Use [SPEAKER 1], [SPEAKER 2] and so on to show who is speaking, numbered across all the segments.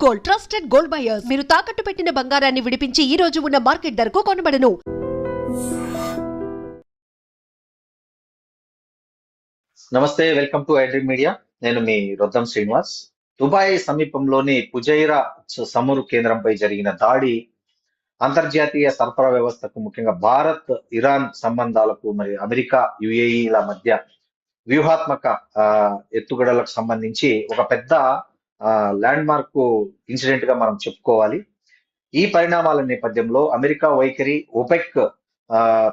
[SPEAKER 1] Gold, trusted gold buyers. మీరు తాకట్టు పెట్టిన బంగారాన్ని విడిపించి ఈ రోజు ఉన్న మార్కెట్ ధరకు కొనబడను.
[SPEAKER 2] నమస్తే, వెల్కమ్ టు ఐడ్రీమ్ మీడియా. నేను మీ రొద్దం శ్రీనివాస్. దుబాయ్ సమీపంలోని ఫుజైరా చమురు కేంద్రంపై జరిగిన దాడి అంతర్జాతీయ సరఫరా వ్యవస్థకు, ముఖ్యంగా భారత్ ఇరాన్ సంబంధాలకు, మరి అమెరికా యుఏఈల మధ్య వ్యూహాత్మక ఎత్తుగడలకు సంబంధించి ఒక పెద్ద ల్యాండ్ మార్క్ ఇన్సిడెంట్ గా మనం చెప్పుకోవాలి. ఈ పరిణామాల నేపథ్యంలో అమెరికా వైఖరి, ఒపెక్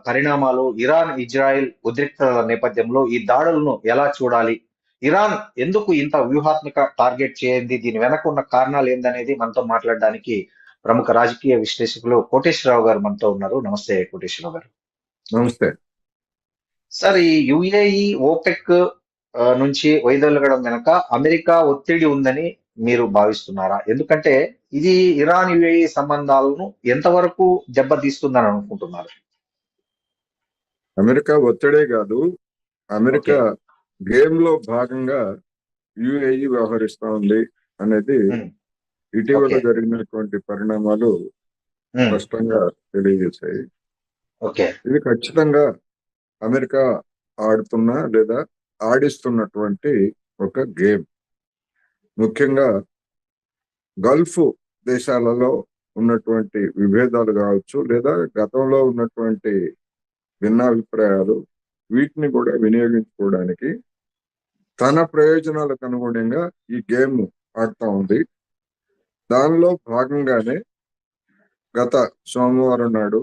[SPEAKER 2] పరిణామాలు, ఇరాన్ ఇజ్రాయెల్ ఉద్రిక్తతల నేపథ్యంలో ఈ దాడులను ఎలా చూడాలి, ఇరాన్ ఎందుకు ఇంత వ్యూహాత్మక టార్గెట్ చేయండి, దీని వెనక ఉన్న కారణాలు ఏందనేది మనతో మాట్లాడడానికి ప్రముఖ రాజకీయ విశ్లేషకులు కోటేశ్వరరావు గారు మనతో ఉన్నారు. నమస్తే కోటేశ్వరరావు గారు.
[SPEAKER 3] నమస్తే
[SPEAKER 2] సార్, ఈ యుఏఈ ఓపెక్ నుంచి వైదొలగడం వెనక అమెరికా ఒత్తిడి ఉందని మీరు భావిస్తున్నారా? ఎందుకంటే ఇది ఇరాన్ యుఏఈ సంబంధాలను ఎంతవరకు దెబ్బతీస్తుందని అనుకుంటున్నారు?
[SPEAKER 3] అమెరికా ఒత్తిడే కాదు, అమెరికా గేమ్ లో భాగంగా యుఏఈ వ్యవహరిస్తా ఉంది అనేది ఇటీవల జరిగినటువంటి పరిణామాలు స్పష్టంగా తెలియజేశాయి. ఇది ఖచ్చితంగా అమెరికా ఆడుతున్న లేదా ఆడిస్తున్నటువంటి ఒక గేమ్. ముఖ్యంగా గల్ఫ్ దేశాలలో ఉన్నటువంటి విభేదాలు కావచ్చు, లేదా గతంలో ఉన్నటువంటి భిన్నాభిప్రాయాలు, వీటిని కూడా వినియోగించుకోవడానికి తన ప్రయోజనాలకు అనుగుణంగా ఈ గేమ్ ఆడుతూ ఉంది. దానిలో భాగంగానే గత సోమవారం నాడు,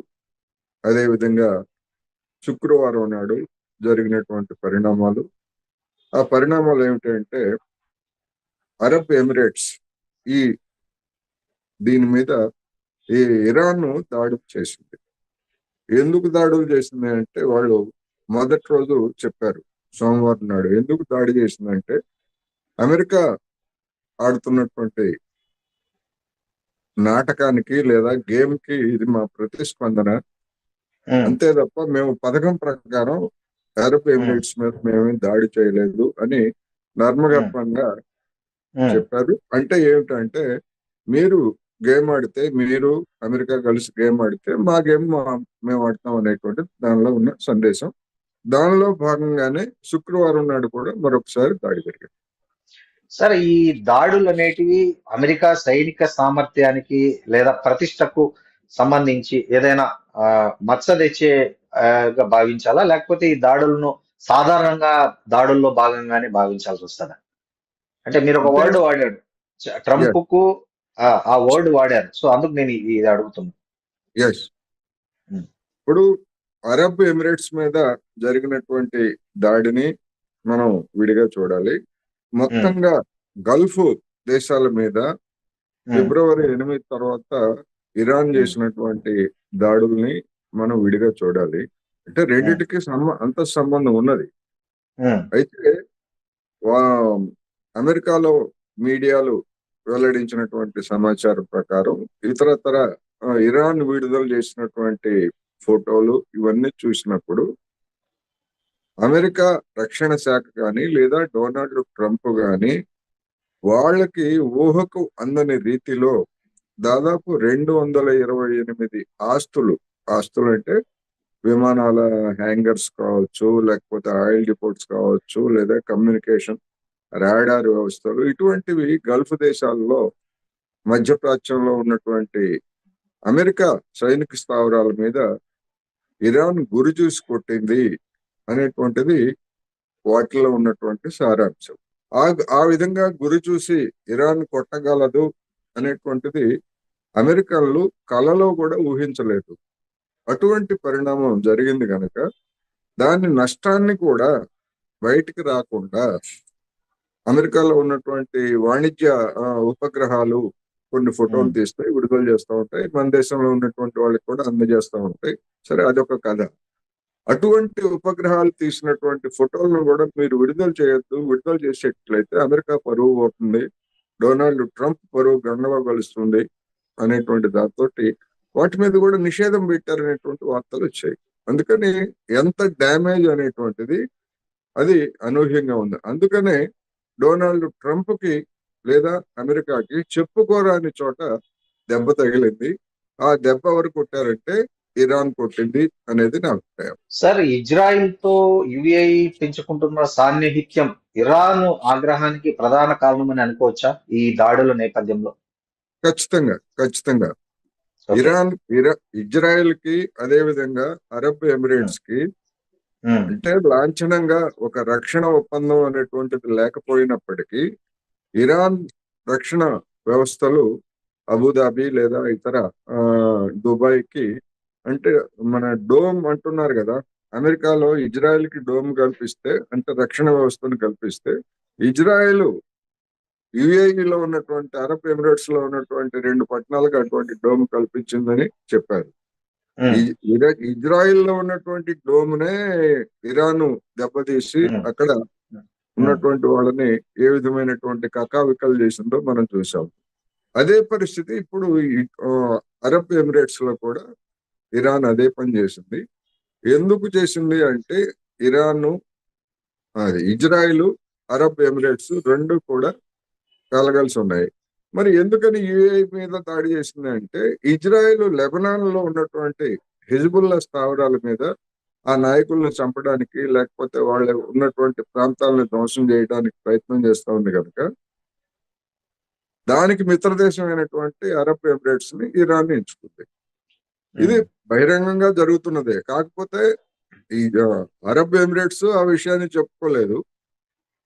[SPEAKER 3] అదేవిధంగా శుక్రవారం నాడు జరిగినటువంటి పరిణామాలు. ఆ పరిణామాలు ఏమిటంటే, అరబ్ ఎమిరేట్స్ దీని మీద ఈ ఇరాన్ దాడులు చేసింది. ఎందుకు దాడులు చేసింది అంటే, వాళ్ళు మొదటి రోజు చెప్పారు సోమవారం నాడు. ఎందుకు దాడి చేసిందంటే, అమెరికా ఆడుతున్నటువంటి నాటకానికి లేదా గేమ్ కి ఇది మా ప్రతిస్పందన, అంతే తప్ప మేము పథకం ప్రకారం అరబ్ ఎమిరేట్స్ మీద మేమేం దాడి చేయలేదు అని నర్మగర్భంగా చెప్పారు. అంటే ఏమిటంటే, మీరు గేమ్ ఆడితే, మీరు అమెరికా కలిసి గేమ్ ఆడితే మా గేమ్ మేము ఆడతాం అనేటువంటి దానిలో ఉన్న సందేశం. దానిలో భాగంగానే శుక్రవారం నాడు కూడా మరొకసారి దాడి జరిగింది.
[SPEAKER 2] సార్, ఈ దాడులు అనేటివి అమెరికా సైనిక సామర్థ్యానికి లేదా ప్రతిష్టకు సంబంధించి ఏదైనా మచ్చ తెచ్చే భావించాలా, లేకపోతే ఈ దాడులను సాధారణంగా దాడుల్లో భాగంగానే భావించాల్సి వస్తుందా? అంటే మీరు ఒక వర్డ్ వాడాడు, ట్రంప్ కు ఆ వర్డ్ వాడారు, సో అందుకు నేను ఇది అడుగుతున్నా.
[SPEAKER 3] ఇప్పుడు అరబ్ ఎమిరేట్స్ మీద జరిగినటువంటి దాడిని మనం విడిగా చూడాలి. మొత్తంగా గల్ఫ్ దేశాల మీద ఫిబ్రవరి 8 తర్వాత ఇరాన్ చేసినటువంటి దాడుల్ని మనం విడిగా చూడాలి. అంటే రెండింటికి అంత సంబంధం ఉన్నది. అయితే అమెరికాలో మీడియాలు వెల్లడించినటువంటి సమాచారం ప్రకారం ఇతరతర ఇరాన్ విడుదల చేసినటువంటి ఫోటోలు ఇవన్నీ చూసినప్పుడు అమెరికా రక్షణ శాఖ కానీ లేదా డొనాల్డ్ ట్రంప్ కానీ వాళ్ళకి ఊహకు అందని రీతిలో దాదాపు 228 ఆస్తులు అంటే విమానాల హ్యాంగర్స్ కావచ్చు, లేకపోతే ఆయిల్ డిపోట్స్ కావచ్చు, లేదా కమ్యూనికేషన్ రాడార్ వ్యవస్థలు, ఇటువంటివి గల్ఫ్ దేశాల్లో మధ్యప్రాచ్యంలో ఉన్నటువంటి అమెరికా సైనిక స్థావరాల మీద ఇరాన్ గురి చూసి కొట్టింది అనేటువంటిది వాటిలో ఉన్నటువంటి సారాంశం. ఆ విధంగా గురి చూసి ఇరాన్ కొట్టగలదు అనేటువంటిది అమెరికన్లు కలలో కూడా ఊహించలేదు. అటువంటి పరిణామం జరిగింది కనుక దాని నష్టాన్ని కూడా బయటికి రాకుండా అమెరికాలో ఉన్నటువంటి వాణిజ్య ఉపగ్రహాలు కొన్ని ఫోటోలు తీస్తాయి, విడుదల చేస్తూ ఉంటాయి, మన దేశంలో ఉన్నటువంటి వాళ్ళకి కూడా అందజేస్తూ ఉంటాయి. సరే, అదొక కథ. అటువంటి ఉపగ్రహాలు తీసినటువంటి ఫోటోలను కూడా మీరు విడుదల చేయొద్దు, విడుదల చేసేట్లయితే అమెరికా పరువు పోతుంది, డొనాల్డ్ ట్రంప్ పరువు గంగలో కలుస్తుంది అనేటువంటి దాంతో వాటి మీద కూడా నిషేధం పెట్టారనేటువంటి వార్తలు వచ్చాయి. అందుకని ఎంత డ్యామేజ్ అనేటువంటిది అది అనూహ్యంగా ఉంది. అందుకనే డొనాల్డ్ ట్రంప్ కి లేదా అమెరికాకి చెప్పుకోరాని చోట దెబ్బ తగిలింది. ఆ దెబ్బ ఎవరు కొట్టారంటే ఇరాన్ కొట్టింది అనేది నా అభిప్రాయం.
[SPEAKER 2] సార్, ఇజ్రాయిల్ తో యుఏఈ పెంచుకుంటున్న సాన్నిహిత్యం ఇరాన్ ఆగ్రహానికి ప్రధాన కారణమని అనుకోవచ్చా ఈ దాడుల నేపథ్యంలో?
[SPEAKER 3] ఖచ్చితంగా
[SPEAKER 2] ఓకే.
[SPEAKER 3] ఇజ్రాయెల్ కి అదే విధంగా అరబ్ ఎమిరేట్స్ కి
[SPEAKER 2] ఉమ్,
[SPEAKER 3] అంటే లాంఛనంగా ఒక రక్షణ ఒప్పందం అనేటువంటిది లేకపోయినప్పటికీ ఇరాన్ రక్షణ వ్యవస్థలు అబుదాబి లేదా ఇతర ఆ దుబాయ్ కి అంటే మన డోమ్ అంటున్నారు కదా, అమెరికాలో ఇజ్రాయెల్ కి డోమ్ కల్పిస్తే అంటే రక్షణ వ్యవస్థను కల్పిస్తే ఇజ్రాయెల్ యుఏఈలో ఉన్నటువంటి అరబ్ ఎమిరేట్స్ లో ఉన్నటువంటి 2 పట్టణాలకు అటువంటి డోమ్ కల్పించిందని చెప్పారు.
[SPEAKER 2] ఉమ్,
[SPEAKER 3] ఇజ్రాయిల్ లో ఉన్నటువంటి డోమ్ నే ఇరాన్ దెబ్బతీసి
[SPEAKER 2] ఉమ్,
[SPEAKER 3] అక్కడ
[SPEAKER 2] ఉమ్,
[SPEAKER 3] ఉన్నటువంటి వాళ్ళని ఏ విధమైనటువంటి కకావికలు చేసిందో మనం చూసాం. అదే పరిస్థితి ఇప్పుడు అరబ్ ఎమిరేట్స్ లో కూడా ఇరాన్ అదే పని చేసింది. ఎందుకు చేసింది అంటే ఇరాన్ ఇజ్రాయిల్ అరబ్ ఎమిరేట్స్ రెండు కూడా కలగలిసి ఉన్నాయి. మరి ఎందుకని యుఏఈ మీద దాడి చేసింది అంటే ఇజ్రాయెల్ లెబనాన్ లో ఉన్నటువంటి హిజ్బుల్లా స్థావరాల మీద ఆ నాయకులను చంపడానికి లేకపోతే వాళ్ళు ఉన్నటువంటి ప్రాంతాలను ధ్వంసం చేయడానికి ప్రయత్నం చేస్తా ఉంది కనుక దానికి మిత్ర దేశమైనటువంటి అరబ్ ఎమిరేట్స్ ని ఇరాన్ ఎంచుకుంది. ఇది
[SPEAKER 2] ఉమ్.
[SPEAKER 3] బహిరంగంగా జరుగుతున్నదే. కాకపోతే ఈ అరబ్ ఎమిరేట్స్ ఆ విషయాన్ని చెప్పుకోలేదు,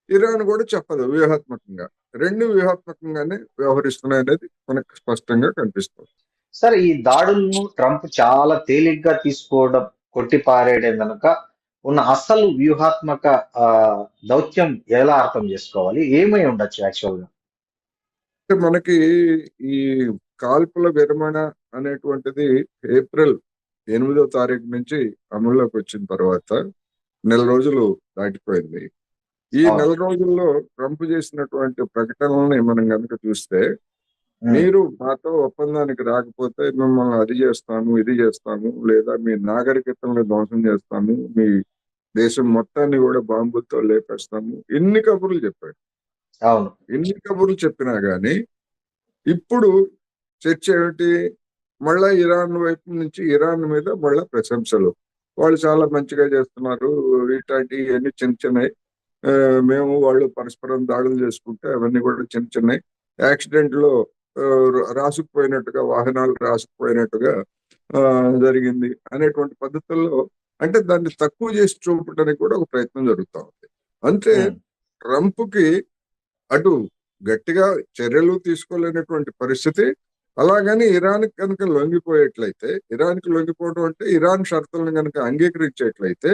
[SPEAKER 3] ఇరాన్ కూడా చెప్పదు వ్యూహాత్మకంగా. రెండు వ్యూహాత్మకంగానే వ్యవహరిస్తున్నాయి అనేది మనకు స్పష్టంగా కనిపిస్తుంది.
[SPEAKER 2] సార్, ఈ దాడులను ట్రంప్ చాలా తేలిగ్గా తీసుకోవడం, కొట్టిపారేయడం గనుక ఉన్న అసలు వ్యూహాత్మక ఆ దౌత్యం ఎలా అర్థం చేసుకోవాలి? ఏమై ఉండొచ్చు యాక్చువల్ గా?
[SPEAKER 3] అంటే మనకి ఈ కాల్పుల విరమణ అనేటువంటిది ఏప్రిల్ 8వ తారీఖు నుంచి అమల్లోకి వచ్చిన తర్వాత నెల రోజులు దాటిపోయింది. ఈ
[SPEAKER 2] అవును.
[SPEAKER 3] నెల రోజుల్లో ట్రంప్ చేసినటువంటి ప్రకటనల్ని మనం కనుక చూస్తే,
[SPEAKER 2] ఉమ్,
[SPEAKER 3] మీరు మాతో ఒప్పందానికి రాకపోతే మిమ్మల్ని అది చేస్తాము, ఇది చేస్తాము, లేదా మీ నాగరికతలను ధ్వంసం చేస్తాము, మీ దేశం మొత్తాన్ని కూడా బాంబులతో లేపేస్తాము, ఇన్ని కబుర్లు చెప్పాడు.
[SPEAKER 2] అవును.
[SPEAKER 3] ఇన్ని కబుర్లు చెప్పినా గానీ ఇప్పుడు చర్చ ఏమిటి? మళ్ళా ఇరాన్ వైపు నుంచి ఇరాన్ మీద మళ్ళా ప్రశంసలు. వాళ్ళు చాలా మంచిగా చేస్తున్నారు, ఇట్లాంటి ఇవన్నీ చిన్న చిన్నవి. మేము వాళ్ళు పరస్పరం దాడులు చేసుకుంటే అవన్నీ కూడా చిన్న చిన్నవి. యాక్సిడెంట్ లో రాసుకుపోయినట్టుగా వాహనాలు రాసుకుపోయినట్టుగా జరిగింది అనేటువంటి పద్ధతుల్లో అంటే దాన్ని తక్కువ చేసి చూపడానికి కూడా ఒక ప్రయత్నం జరుగుతూ ఉంది. అంటే
[SPEAKER 2] ఉమ్,
[SPEAKER 3] ట్రంప్ కి అటు గట్టిగా చర్యలు తీసుకోలేనటువంటి పరిస్థితి, అలాగని ఇరాన్ కనుక లొంగిపోయేట్లయితే, ఇరాన్కి లొంగిపోవడం అంటే ఇరాన్ షరతులను కనుక అంగీకరించేట్లయితే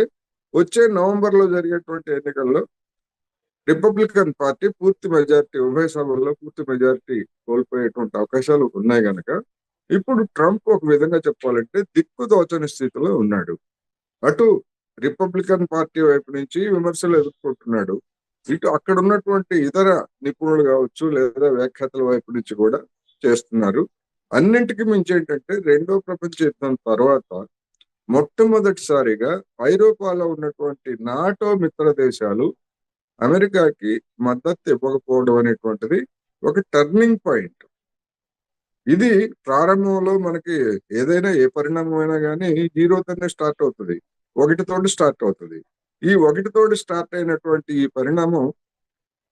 [SPEAKER 3] వచ్చే నవంబర్ లో జరిగేటువంటి ఎన్నికల్లో రిపబ్లికన్ పార్టీ పూర్తి మెజారిటీ, ఉభయ సభల్లో పూర్తి మెజారిటీ కోల్పోయేటువంటి అవకాశాలు ఉన్నాయి గనక ఇప్పుడు ట్రంప్ ఒక విధంగా చెప్పాలంటే దిక్కుదోచని స్థితిలో ఉన్నాడు. అటు రిపబ్లికన్ పార్టీ వైపు నుంచి విమర్శలు ఎదుర్కొంటున్నాడు, ఇటు అక్కడ ఉన్నటువంటి ఇతర నిపుణులు కావచ్చు లేదా వ్యాఖ్యాతల వైపు నుంచి కూడా చేస్తున్నారు. అన్నింటికి మించి ఏంటంటే రెండో ప్రపంచ యుద్ధం తర్వాత మొట్టమొదటిసారిగా ఐరోపాలో ఉన్నటువంటి నాటో మిత్ర దేశాలు అమెరికాకి మద్దతు ఇవ్వకపోవడం అనేటువంటిది ఒక టర్నింగ్ పాయింట్. ఇది ప్రారంభంలో మనకి ఏదైనా ఏ పరిణామమైనా కానీ జీరోతోనే స్టార్ట్ అవుతుంది, ఒకటితోటి స్టార్ట్ అవుతుంది. ఈ ఒకటితోటి స్టార్ట్ అయినటువంటి ఈ పరిణామం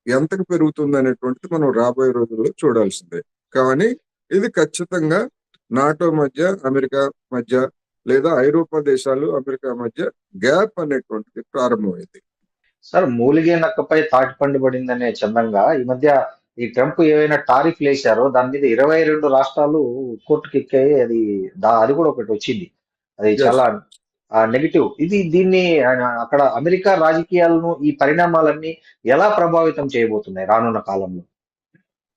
[SPEAKER 3] ఎంతకు పెరుగుతుంది అనేటువంటిది మనం రాబోయే రోజుల్లో చూడాల్సిందే. కానీ ఇది ఖచ్చితంగా నాటో మధ్య అమెరికా మధ్య లేదా ఐరోపా దేశాలు అమెరికా మధ్య గ్యాప్ అనేటువంటిది ప్రారంభమైంది.
[SPEAKER 2] సార్, మూలిగే నక్కపై తాటిపండు పడిందనే చందంగా ఈ మధ్య ఈ ట్రంప్ ఏవైనా టారిఫ్లు వేశారో దాని మీద 22 రాష్ట్రాలు కోర్టుకి ఎక్కాయి. అది కూడా ఒకటి వచ్చింది. అది
[SPEAKER 3] ఎస్,
[SPEAKER 2] చాలా నెగిటివ్. దీన్ని అక్కడ అమెరికా రాజకీయాలను ఈ పరిణామాలన్నీ ఎలా ప్రభావితం చేయబోతున్నాయి రానున్న కాలంలో?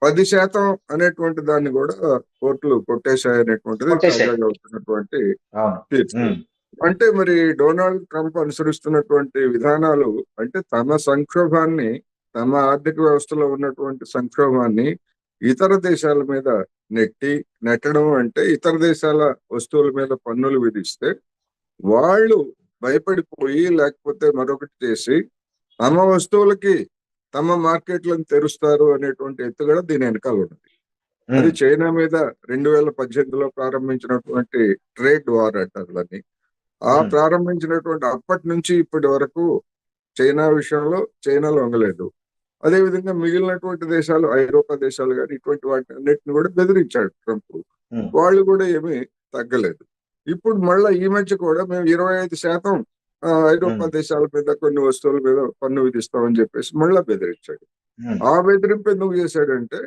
[SPEAKER 3] 10% అనేటువంటి దాన్ని కూడా కోర్టులు కొట్టేశాయి అనేటువంటిది
[SPEAKER 2] కొట్టేశాయి.
[SPEAKER 3] తాజాగా వచ్చినటువంటి
[SPEAKER 2] అవును.
[SPEAKER 3] తీర్పు.
[SPEAKER 2] ఉమ్,
[SPEAKER 3] అంటే మరి డొనాల్డ్ ట్రంప్ అనుసరిస్తున్నటువంటి విధానాలు అంటే తమ సంక్షోభాన్ని, తమ ఆర్థిక వ్యవస్థలో ఉన్నటువంటి సంక్షోభాన్ని ఇతర దేశాల మీద నెట్టడం అంటే ఇతర దేశాల వస్తువుల మీద పన్నులు విధిస్తే వాళ్ళు భయపడిపోయి లేకపోతే మరొకటి చేసి తమ వస్తువులకి తమ మార్కెట్లను తెరుస్తారు అనేటువంటి ఎత్తుగడ దీని వెనకాల ఉన్నది. అది చైనా మీద 2018లో ప్రారంభించినటువంటి ట్రేడ్ వార్ అంటారు దాన్ని. ఆ ప్రారంభించినటువంటి అప్పటి నుంచి ఇప్పటి వరకు చైనా విషయంలో చైనా లొంగలేదు. అదేవిధంగా మిగిలినటువంటి దేశాలు, ఐరోపా దేశాలు కానీ ఇటువంటి వాటి అన్నిటిని కూడా బెదిరించాడు ట్రంప్. వాళ్ళు కూడా ఏమీ తగ్గలేదు. ఇప్పుడు మళ్ళా ఈ మధ్య కూడా మేము 25% ఐరోపా దేశాల మీద కొన్ని వస్తువుల మీద పన్ను విధిస్తామని చెప్పేసి మళ్ళా బెదిరించాడు. ఆ బెదిరింపు ఎందుకు చేశాడంటే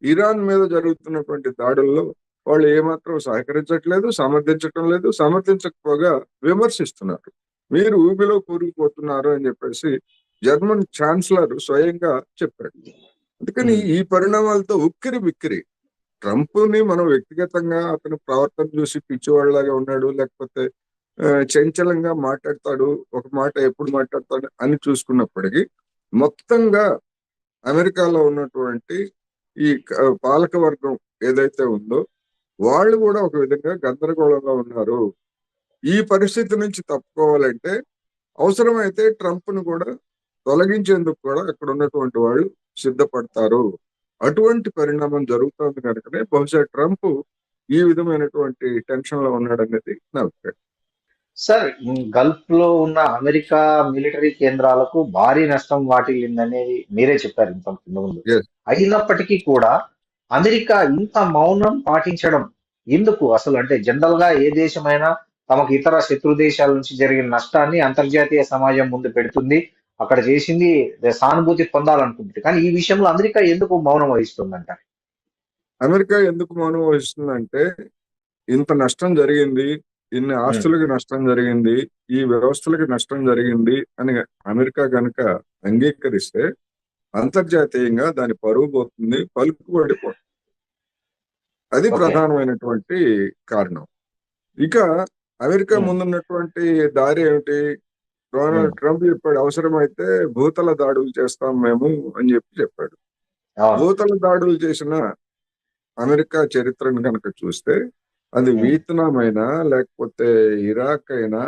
[SPEAKER 3] ఇరాన్ మీద జరుగుతున్నటువంటి దాడుల్లో వాళ్ళు ఏమాత్రం సహకరించట్లేదు, సమర్థించటం లేదు, సమర్థించకపోగా విమర్శిస్తున్నారు. మీరు ఊబిలో కూరుకుపోతున్నారు అని చెప్పేసి జర్మన్ ఛాన్సలర్ స్వయంగా చెప్పాడు. అందుకని ఈ పరిణామాలతో ఉక్కిరి బిక్కిరి. ట్రంప్ ని మనం వ్యక్తిగతంగా అతని ప్రవర్తన చూసి పిచ్చివాళ్ళలాగా ఉన్నాడు, లేకపోతే చంచలంగా మాట్లాడతాడు, ఒక మాట ఎప్పుడు మాట్లాడతాడు అని చూసుకున్నప్పటికీ మొత్తంగా అమెరికాలో ఉన్నటువంటి ఈ పాలక వర్గం ఏదైతే ఉందో వాళ్ళు కూడా ఒక విధంగా గందరగోళంగా ఉన్నారు. ఈ పరిస్థితి నుంచి తప్పుకోవాలంటే అవసరమైతే ట్రంప్ ను కూడా తొలగించేందుకు కూడా అక్కడ ఉన్నటువంటి వాళ్ళు సిద్ధపడతారు. అటువంటి పరిణామం జరుగుతుంది కనుకనే బహుశా ట్రంప్ ఈ విధమైనటువంటి టెన్షన్ లో ఉన్నాడనేది నా అభిప్రాయం.
[SPEAKER 2] సార్, గల్ఫ్ లో ఉన్న అమెరికా మిలిటరీ కేంద్రాలకు భారీ నష్టం వాటిల్లిందనేది మీరే చెప్పారు ఇంత ముందు.
[SPEAKER 3] Yes.
[SPEAKER 2] అయినప్పటికీ కూడా అమెరికా ఇంత మౌనం పాటించడం ఎందుకు అసలు? అంటే జనరల్ గా ఏ దేశమైనా తమకు ఇతర శత్రు దేశాల నుంచి జరిగిన నష్టాన్ని అంతర్జాతీయ సమాజం ముందు పెడుతుంది, అక్కడ చేసింది సానుభూతి పొందాలనుకుంటుంది. కానీ ఈ విషయంలో అమెరికా ఎందుకు మౌనం వహిస్తుందంట?
[SPEAKER 3] అమెరికా ఎందుకు మౌనం వహిస్తుందంటే ఇంత నష్టం జరిగింది, ఇన్ని ఆస్తులకి నష్టం జరిగింది, ఈ వ్యవస్థలకి నష్టం జరిగింది అని అమెరికా కనుక అంగీకరిస్తే అంతర్జాతీయంగా దాని పరువు పోతుంది, పలుకుబడి పోతుంది. అది ప్రధానమైనటువంటి కారణం. ఇక అమెరికా ముందున్నటువంటి దారి ఏమిటి? డొనాల్డ్ ట్రంప్ చెప్పాడు అవసరమైతే భూతల దాడులు చేస్తాం మేము అని చెప్పాడు. భూతల దాడులు చేసిన అమెరికా చరిత్రను కనుక చూస్తే అది వియత్నాం అయినా, లేకపోతే ఇరాక్ అయినా,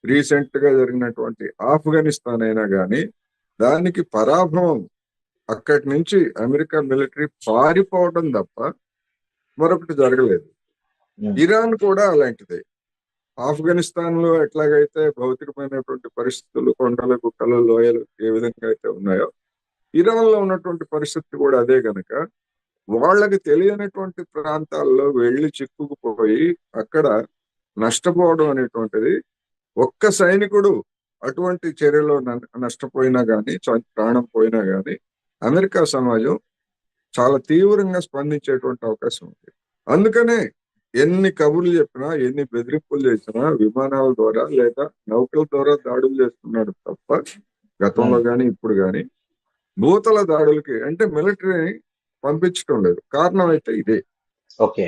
[SPEAKER 3] రీసెంట్ గా జరిగినటువంటి ఆఫ్ఘనిస్తాన్ అయినా కానీ దానికి పరాభవం, అక్కడి నుంచి అమెరికా మిలిటరీ పారిపోవడం తప్ప మరొకటి జరగలేదు. ఇరాన్ కూడా అలాంటిదే. ఆఫ్ఘనిస్తాన్ లో ఎట్లాగైతే భౌతికమైనటువంటి పరిస్థితులు, కొండలు, గుట్టలు, లోయలు ఏ విధంగా అయితే ఉన్నాయో ఇరాన్ లో ఉన్నటువంటి పరిస్థితి కూడా అదే కనుక వాళ్ళకి తెలియనటువంటి ప్రాంతాల్లో వెళ్ళి చిక్కుకుపోయి అక్కడ నష్టపోవడం అనేటువంటిది, ఒక్క సైనికుడు అటువంటి చర్యలో నష్టపోయినా కానీ, ప్రాణం పోయినా కానీ అమెరికా సమాజం చాలా తీవ్రంగా స్పందించేటువంటి అవకాశం ఉంది. అందుకనే ఎన్ని కబుర్లు చెప్పినా, ఎన్ని బెదిరింపులు చేసినా విమానాల ద్వారా లేదా నౌకల ద్వారా దాడులు చేస్తున్నాడు తప్ప గతంలో కానీ ఇప్పుడు కానీ భూతల దాడులకి అంటే మిలిటరీని పంపించడం లేదు. కారణం అయితే ఇదే.
[SPEAKER 2] ఓకే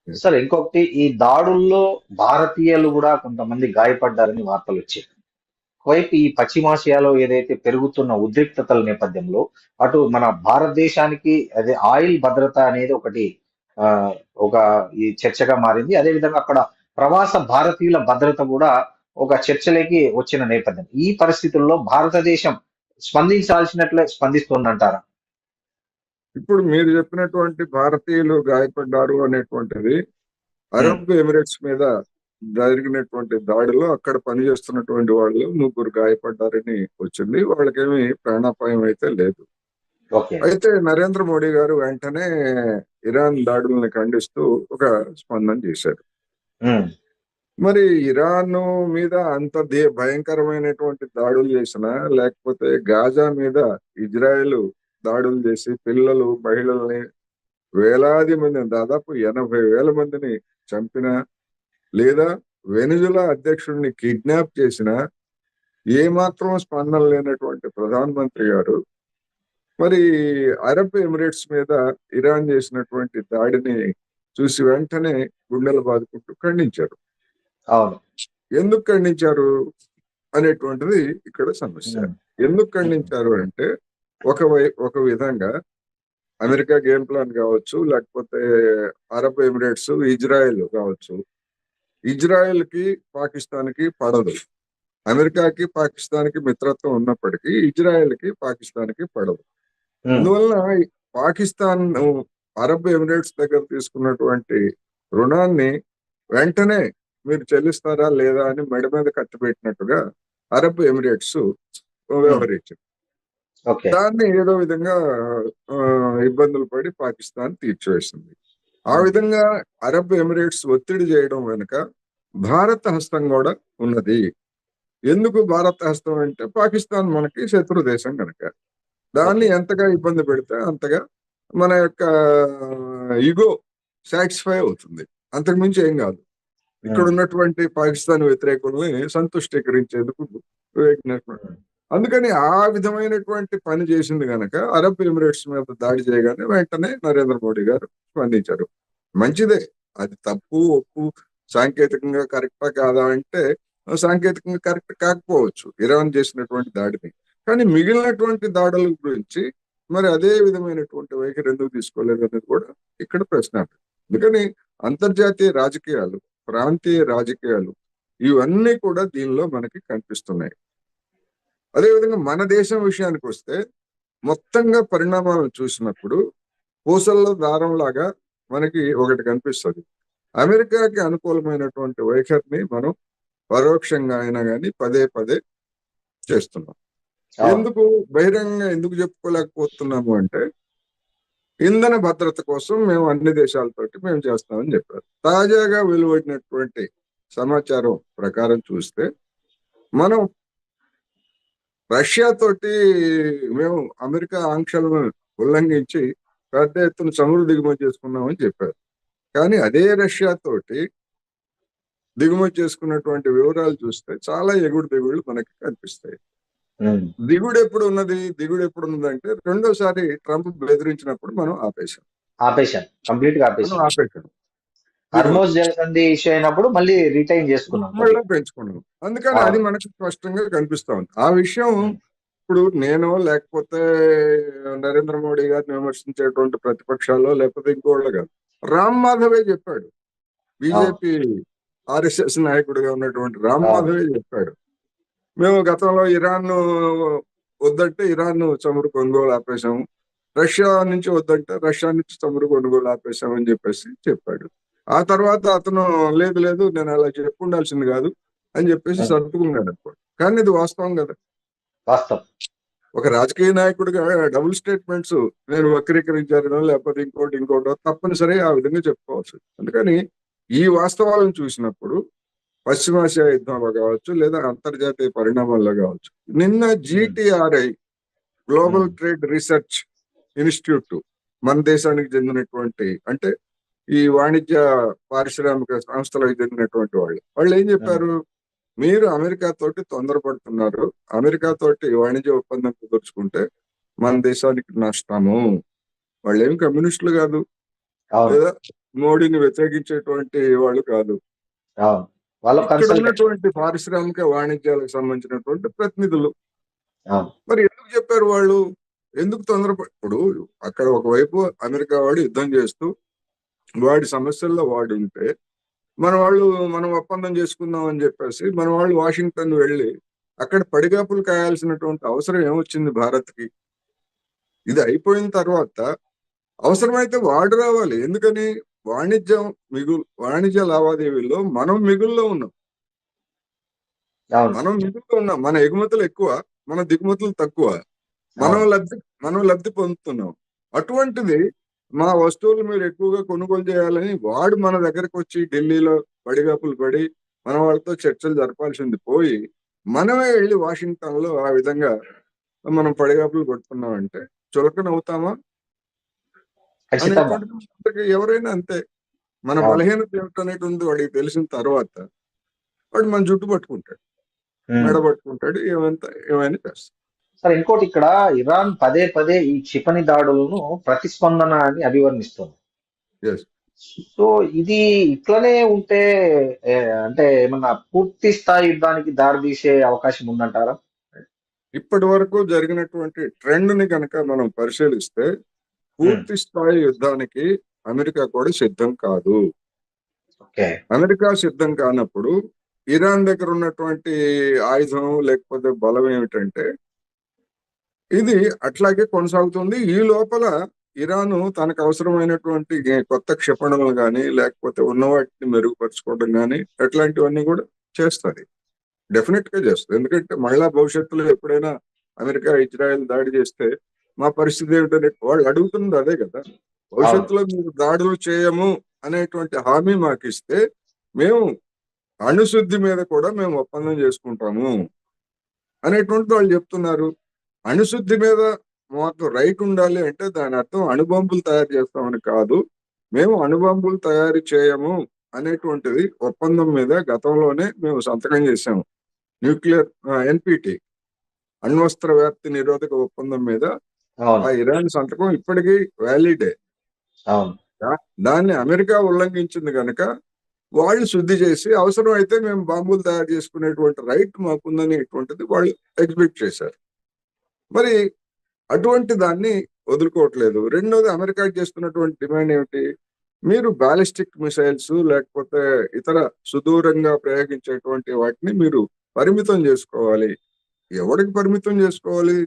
[SPEAKER 2] సార్, ఇంకొకటి, ఈ దాడుల్లో భారతీయులు కూడా కొంతమంది గాయపడ్డారని వార్తలు వచ్చాయి. ఒకవైపు ఈ పశ్చిమాసియాలో ఏదైతే పెరుగుతున్న ఉద్రిక్తతల నేపథ్యంలో అటు మన భారతదేశానికి అదే ఆయిల్ భద్రత అనేది ఒకటి ఒక ఈ చర్చగా మారింది. అదేవిధంగా అక్కడ ప్రవాస భారతీయుల భద్రత కూడా ఒక చర్చలోకి వచ్చిన నేపథ్యం. ఈ పరిస్థితుల్లో భారతదేశం స్పందించాల్సినట్లే స్పందిస్తుందంటారా?
[SPEAKER 3] ఇప్పుడు మీరు చెప్పినటువంటి భారతీయులు గాయపడ్డారు అనేటువంటిది అరబ్ ఎమిరేట్స్ మీద జరిగినటువంటి దాడిలో అక్కడ పనిచేస్తున్నటువంటి వాళ్ళు 3 గాయపడ్డారని వచ్చింది. వాళ్ళకేమి ప్రాణాపాయం అయితే లేదు. అయితే నరేంద్ర మోడీ గారు వెంటనే ఇరాన్ దాడులను ఖండిస్తూ ఒక స్పందన చేశారు. మరి ఇరాన్ మీద అంత భయంకరమైనటువంటి దాడులు చేసినా, లేకపోతే గాజా మీద ఇజ్రాయెల్ దాడులు చేసి పిల్లలు, మహిళల్ని వేలాది మందిని, దాదాపు 80,000 మందిని చంపిన, లేదా వెనిజులా అధ్యక్షుడిని కిడ్నాప్ చేసిన ఏమాత్రం స్పందన లేనటువంటి ప్రధానమంత్రి గారు మరి అరబ్ ఎమిరేట్స్ మీద ఇరాన్ చేసినటువంటి దాడిని చూసి వెంటనే గుండెలు బాదుకుంటూ ఖండించారు. ఎందుకు ఖండించారు అనేటువంటిది ఇక్కడ సమస్య. ఎందుకు ఖండించారు అంటే ఒక విధంగా అమెరికా గేమ్ ప్లాన్ కావచ్చు, లేకపోతే అరబ్ ఎమిరేట్స్, ఇజ్రాయెల్ కావచ్చు. ఇజ్రాయెల్ కి పాకిస్తాన్ కి పడదు. అమెరికాకి పాకిస్తాన్కి మిత్రత్వం ఉన్నప్పటికీ ఇజ్రాయెల్కి పాకిస్తాన్కి పడదు.
[SPEAKER 2] ఉమ్,
[SPEAKER 3] అందువలన ఈ పాకిస్తాన్ అరబ్ ఎమిరేట్స్ దగ్గర తీసుకున్నటువంటి రుణాన్ని వెంటనే మీరు చెల్లిస్తారా లేదా అని మెడ మీద కత్తి పెట్టినట్టుగా అరబ్ ఎమిరేట్స్ వ్యవహరించింది.
[SPEAKER 2] ఓకే.
[SPEAKER 3] దాన్ని ఏదో విధంగా ఆ, ఇబ్బందులు పడి పాకిస్తాన్ తీర్చివేసింది. ఆ విధంగా అరబ్ ఎమిరేట్స్ ఒత్తిడి చేయడం వెనుక భారత హస్తం కూడా ఉన్నది. ఎందుకు భారత హస్తం అంటే పాకిస్తాన్ మనకి శత్రు దేశం కనుక దాన్ని
[SPEAKER 2] ఓకే.
[SPEAKER 3] ఎంతగా ఇబ్బంది పెడితే అంతగా మన యొక్క ఈగో సాటిస్ఫై అవుతుంది. అంతకు మించి ఏం కాదు. ఇక్కడ
[SPEAKER 2] ఉమ్,
[SPEAKER 3] ఉన్నటువంటి పాకిస్తాన్ వ్యతిరేకుల్ని సంతుష్టీకరించేందుకు ప్రయత్నిస్తున్నారు. అందుకని ఆ విధమైనటువంటి పని చేసింది గనక అరబ్ ఎమిరేట్స్ మీద దాడి చేయగానే వెంటనే నరేంద్ర మోడీ గారు స్పందించారు. మంచిదే, అది తప్పు ఒప్పు సాంకేతికంగా కరెక్టా కాదా అంటే సాంకేతికంగా కరెక్ట్ కాకపోవచ్చు ఇరాన్ చేసినటువంటి దాడిని. కానీ మిగిలినటువంటి దాడుల గురించి మరి అదే విధమైనటువంటి వైఖరి ఎందుకు తీసుకోలేదు అనేది కూడా ఇక్కడ ప్రశ్న. అందుకని అంతర్జాతీయ రాజకీయాలు, ప్రాంతీయ రాజకీయాలు ఇవన్నీ కూడా దీనిలో మనకి కనిపిస్తున్నాయి. అదేవిధంగా మన దేశం విషయానికి వస్తే మొత్తంగా పరిణామాలను చూసినప్పుడు పూసల్లో దారంలాగా మనకి ఒకటి కనిపిస్తుంది. అమెరికాకి అనుకూలమైనటువంటి వైఖరిని మనం పరోక్షంగా అయినా కానీ పదే పదే చేస్తున్నాం.
[SPEAKER 2] అవును.
[SPEAKER 3] ఎందుకు బహిరంగంగా ఎందుకు చెప్పుకోలేకపోతున్నాము అంటే ఇంధన భద్రత కోసం మేము అన్ని దేశాలతోటి మేము చేస్తామని చెప్పారు. తాజాగా వెలువడినటువంటి సమాచారం ప్రకారం చూస్తే మనం రష్యా తోటి మేము అమెరికా ఆంక్షలను ఉల్లంఘించి పెద్ద ఎత్తున చమురు దిగుమతి చేసుకున్నామని చెప్పారు. కానీ అదే రష్యా తోటి దిగుమతి చేసుకున్నటువంటి వివరాలు చూస్తే చాలా ఎగుడు దిగుళ్ళు మనకి కనిపిస్తాయి.
[SPEAKER 2] ఉమ్,
[SPEAKER 3] దిగుడు ఎప్పుడు ఉన్నది అంటే రెండోసారి ట్రంప్ బెదిరించినప్పుడు మనం
[SPEAKER 2] ఆపేశాం, కంప్లీట్ గా
[SPEAKER 3] మనం
[SPEAKER 2] ఆపేశాం.
[SPEAKER 3] ఆపేసాం.
[SPEAKER 2] హర్మోస్ జలసంధి ఇష్యూ అయినప్పుడు మళ్ళీ రిటైన్ చేసుకున్నాం
[SPEAKER 3] మళ్ళీ
[SPEAKER 2] కొద్దిగా.
[SPEAKER 3] పెంచుకున్నాం. అందుకని అది
[SPEAKER 2] అవును.
[SPEAKER 3] మనకు స్పష్టంగా కనిపిస్తా ఉంది. ఆ విషయం
[SPEAKER 2] ఉమ్,
[SPEAKER 3] ఇప్పుడు నేను లేకపోతే నరేంద్ర మోడీ గారిని విమర్శించేటువంటి ప్రతిపక్షాల్లో లేకపోతే ఇంకోళ్ళు కాదు, రామ్ మాధవే చెప్పాడు.
[SPEAKER 2] అవును.
[SPEAKER 3] బీజేపీ ఆర్ఎస్ఎస్ నాయకుడిగా ఉన్నటువంటి రామ్
[SPEAKER 2] అవును.
[SPEAKER 3] మాధవే చెప్పాడు, మేము గతంలో ఇరాన్ వద్దంటే ఇరాన్ చమురు కొనుగోలు ఆపేశాము, రష్యా నుంచి వద్దంటే రష్యా నుంచి చమురు కొనుగోలు ఆపేశామని చెప్పేసి చెప్పాడు. ఆ తర్వాత అతను లేదు లేదు నేను అలా చెప్పు ఉండాల్సింది కాదు అని చెప్పేసి
[SPEAKER 2] ఉమ్,
[SPEAKER 3] సర్దుకున్నాడు అనుకోండి. కానీ ఇది వాస్తవం కదా.
[SPEAKER 2] వాస్తవం.
[SPEAKER 3] ఒక రాజకీయ నాయకుడిగా డబుల్ స్టేట్మెంట్స్ నేను వక్రీకరించారనో లేకపోతే ఇంకోటో తప్పనిసరి ఆ విధంగా చెప్పుకోవచ్చు. అందుకని ఈ వాస్తవాలను చూసినప్పుడు పశ్చిమాసియా యుద్ధంలో కావచ్చు లేదా అంతర్జాతీయ పరిణామాల్లో కావచ్చు, నిన్న
[SPEAKER 2] ఉమ్,
[SPEAKER 3] GTRI గ్లోబల్
[SPEAKER 2] ఉమ్,
[SPEAKER 3] ట్రేడ్ రీసెర్చ్ ఇన్స్టిట్యూట్ మన దేశానికి చెందినటువంటి అంటే ఈ వాణిజ్య పారిశ్రామిక సంస్థలకు చెందినటువంటి వాళ్ళు ఏం
[SPEAKER 2] ఉమ్,
[SPEAKER 3] చెప్పారు, మీరు అమెరికా తోటి తొందరపడుతున్నారు, అమెరికా తోటి వాణిజ్య ఒప్పందం కుదుర్చుకుంటే మన దేశానికి నష్టము. వాళ్ళు ఏమి కమ్యూనిస్టులు కాదు
[SPEAKER 2] అవును.
[SPEAKER 3] లేదా మోడీని వ్యతిరేకించేటువంటి వాళ్ళు కాదు.
[SPEAKER 2] అవును. వాళ్ళ
[SPEAKER 3] ఇక్కడ
[SPEAKER 2] కన్సల్టెంట్.
[SPEAKER 3] ఉన్నటువంటి పారిశ్రామిక వాణిజ్యాలకు సంబంధించినటువంటి ప్రతినిధులు.
[SPEAKER 2] అవును.
[SPEAKER 3] మరి ఎందుకు చెప్పారు వాళ్ళు, ఎందుకు ఇప్పుడు అక్కడ ఒకవైపు అమెరికా వాడు యుద్ధం చేస్తూ వాడి సమస్యల్లో వాడు ఉంటే మనం ఒప్పందం చేసుకుందాం అని చెప్పేసి మన వాళ్ళు వాషింగ్టన్ వెళ్ళి అక్కడ పడిగాపులు కాయాల్సినటువంటి అవసరం ఏమొచ్చింది భారత్కి? ఇది అయిపోయిన తర్వాత అవసరమైతే వాడు రావాలి. ఎందుకని వాణిజ్య లావాదేవీల్లో మనం మిగుల్లో ఉన్నాం.
[SPEAKER 2] అవును.
[SPEAKER 3] మన ఎగుమతులు ఎక్కువ, మన దిగుమతులు తక్కువ. మనం
[SPEAKER 2] అవును.
[SPEAKER 3] మనం లబ్ధి పొందుతున్నాం. అటువంటిది మా వస్తువులు మీరు ఎక్కువగా కొనుగోలు చేయాలని వాడు మన దగ్గరకు వచ్చి ఢిల్లీలో పడిగాపులు పడి మన వాళ్ళతో చర్చలు జరపాల్సింది పోయి మనమే వెళ్ళి వాషింగ్టన్ లో ఆ విధంగా మనం పడిగాపులు కొడుతున్నామంటే చులకన అవుతామా
[SPEAKER 2] ఖచ్చితంగా.
[SPEAKER 3] అనేటువంటి ఎవరైనా అంతే. మన
[SPEAKER 2] అవును.
[SPEAKER 3] బలహీనత ఏమిటనేటువంటి వాడికి తెలిసిన తర్వాత వాడు మన జుట్టు పట్టుకుంటాడు, మెడ
[SPEAKER 2] ఉమ్.
[SPEAKER 3] పట్టుకుంటాడు, ఏమైనా చేస్తాడు.
[SPEAKER 2] సరే, ఇంకోటి ఇక్కడ ఇరాన్ పదే పదే ఈ క్షిపణి దాడులను ప్రతిస్పందన అని అభివర్ణిస్తుంది.
[SPEAKER 3] ఎస్.
[SPEAKER 2] సో ఇది ఇట్లనే ఉంటే ఏ, అంటే ఏమన్నా పూర్తి స్థాయి యుద్ధానికి దారితీసే అవకాశం ఉందంటారా?
[SPEAKER 3] ఇప్పటి వరకు జరిగినటువంటి ట్రెండ్ ని కనుక మనం పరిశీలిస్తే
[SPEAKER 2] ఉమ్,
[SPEAKER 3] పూర్తి స్థాయి యుద్ధానికి అమెరికా కూడా సిద్ధం కాదు.
[SPEAKER 2] ఓకే.
[SPEAKER 3] అమెరికా సిద్ధం కానప్పుడు ఇరాన్ దగ్గర ఉన్నటువంటి ఆయుధం లేకపోతే బలం ఏమిటంటే ఇది అట్లాగే కొనసాగుతుంది. ఈ లోపల ఇరాను తనకు అవసరమైనటువంటి కొత్త క్షిపణులు కానీ లేకపోతే ఉన్న వాటిని మెరుగుపరచుకోవడం కానీ అట్లాంటివన్నీ కూడా చేస్తుంది. డెఫినెట్ గా చేస్తుంది. ఎందుకంటే మళ్ళా భవిష్యత్తులో ఎప్పుడైనా అమెరికా ఇజ్రాయెల్ దాడి చేస్తే మా పరిస్థితి ఏమిటనే వాళ్ళు అడుగుతున్నది అదే కదా. భవిష్యత్తులో మీరు దాడులు చేయము అనేటువంటి హామీ మాకు ఇస్తే మేము అణుశుద్ధి మీద కూడా మేము ఒప్పందం చేసుకుంటాము అనేటువంటిది వాళ్ళు చెప్తున్నారు. అణుశుద్ధి మీద మాకు రైట్ ఉండాలి అంటే దాని అర్థం అణుబాంబులు తయారు చేస్తామని కాదు. మేము అణుబాంబులు తయారు చేయము అనేటువంటిది ఒప్పందం మీద గతంలోనే మేము సంతకం చేశాము. న్యూక్లియర్ ఎన్పిటి అణ్వస్త్ర వ్యాప్తి నిరోధక ఒప్పందం మీద ఆ ఇరాన్ సంతకం ఇప్పటికీ వ్యాలిడే. దాన్ని అమెరికా ఉల్లంఘించింది కనుక వాళ్ళు శుద్ధి చేసి అవసరం అయితే మేము బాంబులు తయారు చేసుకునేటువంటి రైట్ మాకుందనేటువంటిది వాళ్ళు ఎక్స్పెక్ట్ చేశారు. మరి అటువంటి దాన్ని వదులుకోవట్లేదు. రెండోది అమెరికా చేస్తున్నటువంటి డిమాండ్ ఏమిటి? మీరు బాలిస్టిక్ మిసైల్స్ లేకపోతే ఇతర సుదూరంగా ప్రయోగించేటువంటి వాటిని మీరు పరిమితం చేసుకోవాలి. ఎవరికి పరిమితం చేసుకోవాలి?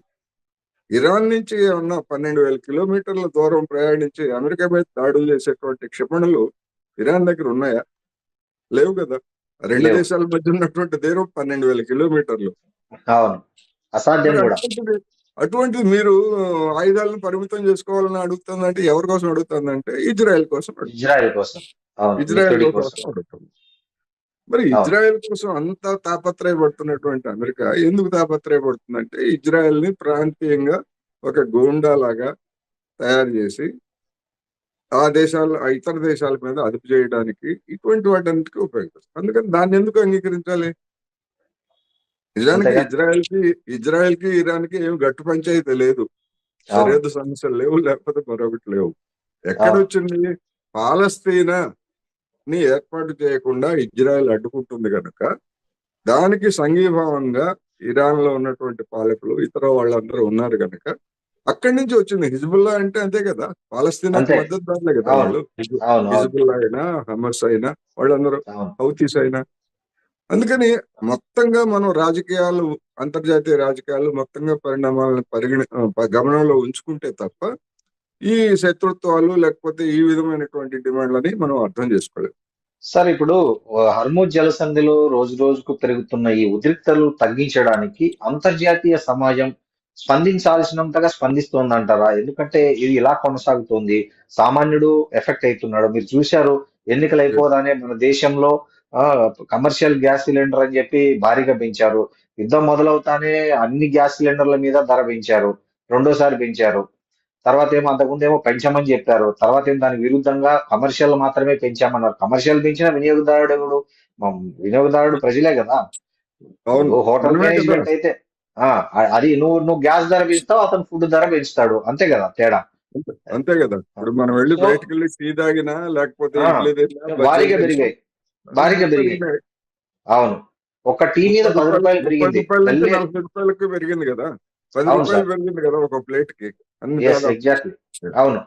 [SPEAKER 3] ఇరాన్ నుంచి ఉన్న 12,000 కిలోమీటర్ల దూరం ప్రయాణించి అమెరికా మీద దాడులు చేసేటువంటి క్షిపణులు ఇరాన్ దగ్గర ఉన్నాయా? లేవు కదా. రెండు దేశాల మధ్య ఉన్నటువంటి దూరం 12,000 కిలోమీటర్లు. అటువంటిది మీరు ఆయుధాలను పరిమితం చేసుకోవాలని అడుగుతుందంటే ఎవరి కోసం అడుగుతుందంటే ఇజ్రాయెల్ కోసం అడుగుతుంది. మరి ఇజ్రాయెల్ కోసం అంత తాపత్రయపడుతున్నటువంటి అమెరికా ఎందుకు తాపత్రయపడుతుందంటే ఇజ్రాయెల్ ని ప్రాంతీయంగా ఒక గూండాలాగా తయారు చేసి ఆ ఇతర దేశాల మీద అదుపు చేయడానికి ఇటువంటి వాటన్నిటికీ ఉపయోగిస్తుంది. అందుకని దాన్ని ఎందుకు అంగీకరించాలి? నిజానికి ఇజ్రాయెల్ కి ఇరాన్ కి ఏమి గట్టు పంచాయితీ లేదు, సరిహద్దు సమస్యలు లేవు, లేకపోతే మరొకటి లేవు. ఎక్కడొచ్చింది? పాలస్తీనా ని ఏర్పాటు చేయకుండా ఇజ్రాయెల్ అడ్డుకుంటుంది కనుక దానికి సంఘీభావంగా ఇరాన్ లో ఉన్నటువంటి పాలకులు ఇతర వాళ్ళందరూ ఉన్నారు కనుక అక్కడి నుంచి వచ్చింది. హిజ్బుల్లా అంటే అంతే కదా, పాలస్తీనాకు మద్దతుదారులే కదా వాళ్ళు. హిజ్బుల్లా అయినా హమస్ అయినా వాళ్ళందరూ హౌతీస్ అయినా. అందుకని మొత్తంగా మనం రాజకీయాలు, అంతర్జాతీయ రాజకీయాలు మొత్తంగా పరిణామాలను గమనంలో ఉంచుకుంటే తప్ప ఈ శత్రుత్వాలు లేకపోతే ఈ విధమైనటువంటి డిమాండ్లని మనం అర్థం చేసుకోలేదు.
[SPEAKER 2] సార్, ఇప్పుడు హర్మూజ్ జలసంధిలో రోజు రోజుకు పెరుగుతున్న ఈ ఉద్రిక్తలు తగ్గించడానికి అంతర్జాతీయ సమాజం స్పందించాల్సినంతగా స్పందిస్తోందంటారా? ఎందుకంటే ఇది ఇలా కొనసాగుతోంది, సామాన్యుడు ఎఫెక్ట్ అవుతున్నాడు. మీరు చూశారు, ఎన్నికలు అయిపోగానే మన దేశంలో కమర్షియల్ గ్యాస్ సిలిండర్ అని చెప్పి భారీగా పెంచారు. యుద్ధం మొదలవుతానే అన్ని గ్యాస్ సిలిండర్ల మీద ధర పెంచారు, రెండోసారి పెంచారు. తర్వాత ఏమో అంతకుముందు ఏమో పెంచామని చెప్పారు, తర్వాత ఏమో దానికి విరుద్ధంగా కమర్షియల్ మాత్రమే పెంచామన్నారు. కమర్షియల్ పెంచిన వినియోగదారుడు ఎవడు? వినియోగదారుడు ప్రజలే కదా. హోటల్ మేనేజ్మెంట్ అయితే అది నువ్వు గ్యాస్ ధర పెంచుతావు, అతను ఫుడ్ ధర పెంచుతాడు, అంతే కదా తేడా.
[SPEAKER 3] అంతే కదా. ఇప్పుడు మనం వెళ్ళి బయటకు వెళ్ళి టీ తాగినా లేకపోతే
[SPEAKER 2] భారీగా పెరిగాయి. అవును, ఒక టీ మీద 10 రూపాయలు పెరిగింది,
[SPEAKER 3] 40 రూపాయలకు పెరిగింది కదా, 10 రూపాయలు పెరిగింది కదా ఒక ప్లేట్ కి.
[SPEAKER 2] ఎగ్జాక్ట్లీ, అవును.